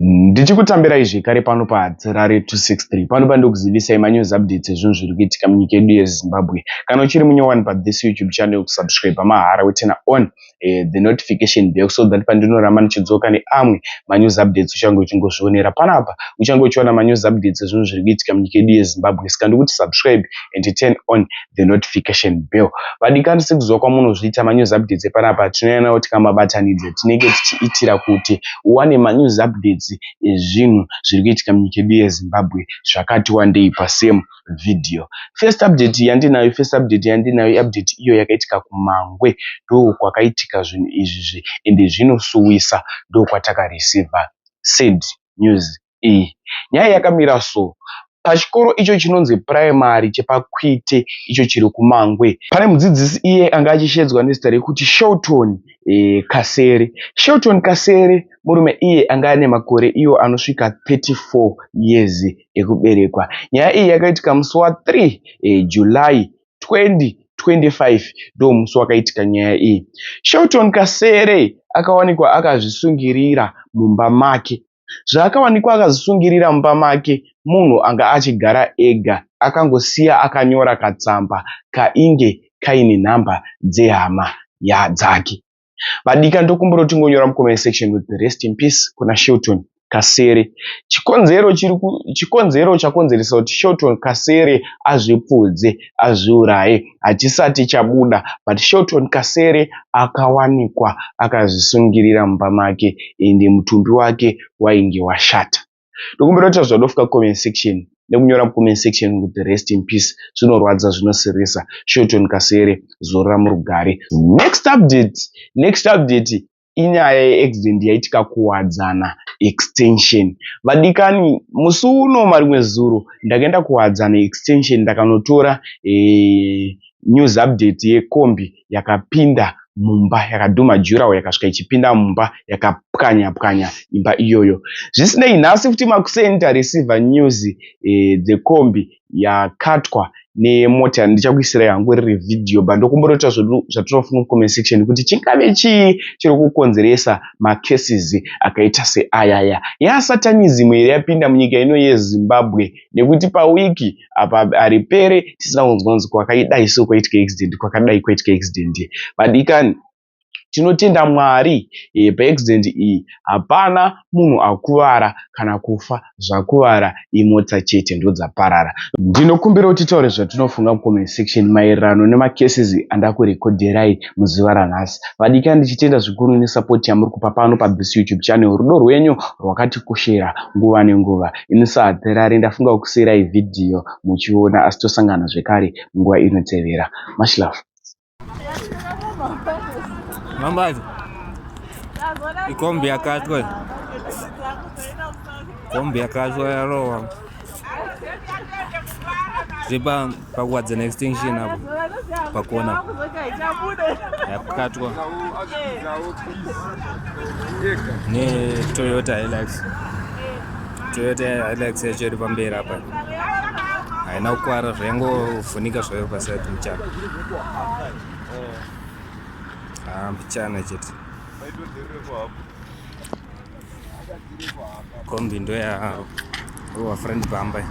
Ndichikutambirai zvekare pano paHadzirare 263 pano pandikuzivisai manews updates ezvinhu zviri kuitika munyika yedu yeZimbabwe. Kana uchiri munyowani pathis YouTube channel, kusubscribe mahara wetena on the notification bell so that pandinoramba nichidzoka neamwe manews updates uchange uchingozvionera panapa. Uchange uchiona manews updates ezvinhu zviri kuitika munyika yedu yeZimbabwe. Saka ndikuti subscribe and turn on the notification bell. Vadikani sekuziva kwamunozviita manews updates epanapa, tinoona kuti kamabatanidze tinenge tichiitira kuti uwane manews updates ezvinhu zviri kuitika munyika yedu yeZimbabwe zvakati wandei pasame video. First update yandinayo update iyo yakaitika kuMangwe, ndo kwakaitika zvinhu izvi ende zvinosuwisa, ndo kwatakareceiva said news iyi. Nyaya yakamira so: pachikoro icho chinonzi primary chepaKwite icho chiri kuMangwe, pane mudzidzisi iye anga achishedzwa nezita rekuti Shelton Kasere. Shelton Kasere murume iye anga ane makore iyo anosvika 34 years ekuberekwa. Nyaya iyi yakaitika musi wa3 July 2025, ndo musi wakaitika nyaya iyi. Shelton Kasere akawanikwa akazvisungirira mumba make. Zvaakawanikwa akazvisungirira mumba make, munhu anga achigara ega, akangosiya akanyora katsamba kainge kaine nhamba dzehama dzake. Vadika ndokumbura kuti ngonyora mucomment section with the rest in peace kuna Shelton Kasere. Chikonzero chakonzeresa kuti Shelton Kasere azvipfudze, azviuraye hatisati chabuda, but Shelton Kasere akawanikwa akazvisungirira mumba make ende mutumbi wake wainge washata. Ndokumbura kuti zvadofuka comment section nekunyora mucomment section with the rest in peace. Zvinorwadza, zvinosirisa. Shelton Kasere, zorora murugare. Next update inyaya yeaccident yaitika kuwadzana extension. Vadikani, musi uno marimwe zuro ndakaenda kuwadzana extension, ndakanotora news update yekombi yakapinda mumba, yakadhuma jurawo yakasvika ichipinda mumba yakapwanya imba iyoyo. Zvisinei, nhasi futi makuseni tareceiva news dzekombi yakatwa nemota. Ndichakuisirai hangu riri video, but ndokumbura kuti zvatinofunga mucomment section kuti chingave chii chiri kukonzeresa macases akaita seayaya. Yasatanism here yapinda munyika ino yeZimbabwe, nekuti pawiki apa aripere tisina kunzwanzi kwakaidai so kwaitika accident, kwakadai kwaitika accident. Vadikani, tinotenda Mwari paaccident iyi hapana munhu akuvara kana kufa, zvakuvara imota chete ndo dzaparara. Ndinokumbira kuti taure zvatinofunga mucomment section maererano nemacases andakurekodherai muzuva ranhasi. Vadikani, ndichitenda zvikuru nesupport yamuri kupa pano pathis YouTube channel. Rudo rwenyu rwakatikoshera nguva nenguva. Ini saHadzirare ndafunga kusiyirai video muchiona, asi tosangana zvekare nguva inotevera. Much love. Mambazi ikombi yakatwa yarowa zvipa pakuwadzana extension apo pakona yakatwa neToyota Hilux yacho iri pamberi apa, haina kukwara, zvaingovhunika zvayo paside muchana. Mpichana chete kombi ndo ya friend pamba.